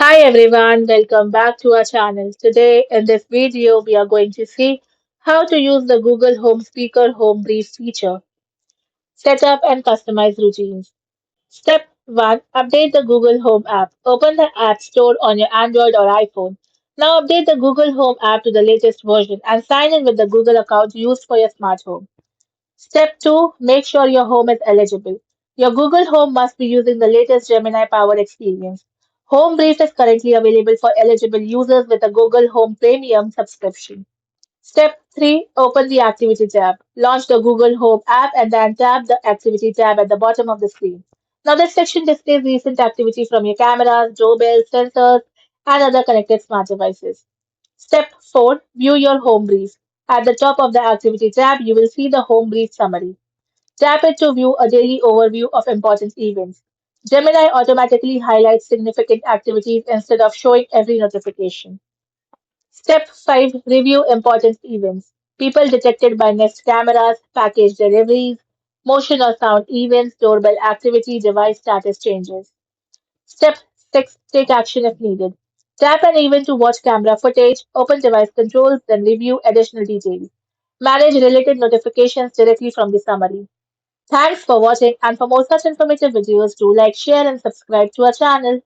Hi everyone, welcome back to our channel. Today in this video we are going to see how to use the Google Home Speaker Home Brief feature. Setup and customize routines. Step 1. Update the Google Home app. Open the app store on your Android or iPhone. Now update the Google Home app to the latest version and sign in with the Google account used for your smart home. Step 2. Make sure your home is eligible. Your Google Home must be using the latest Gemini powered experience. Home Brief is currently available for eligible users with a Google Home Premium subscription. Step 3. Open the Activity tab. Launch the Google Home app and then tap the Activity tab at the bottom of the screen. Now, this section displays recent activity from your cameras, doorbells, sensors, and other connected smart devices. Step 4. View your home brief. At the top of the Activity tab, you will see the home brief summary. Tap it to view a daily overview of important events. Gemini automatically highlights significant activities instead of showing every notification. Step 5. Review important events. People detected by Nest cameras, package deliveries, motion or sound events, doorbell activity, device status changes. Step 6. Take action if needed. Tap an event to watch camera footage, open device controls, then review additional details. Manage related notifications directly from the summary. Thanks for watching, and for more such informative videos, do like, share and subscribe to our channel.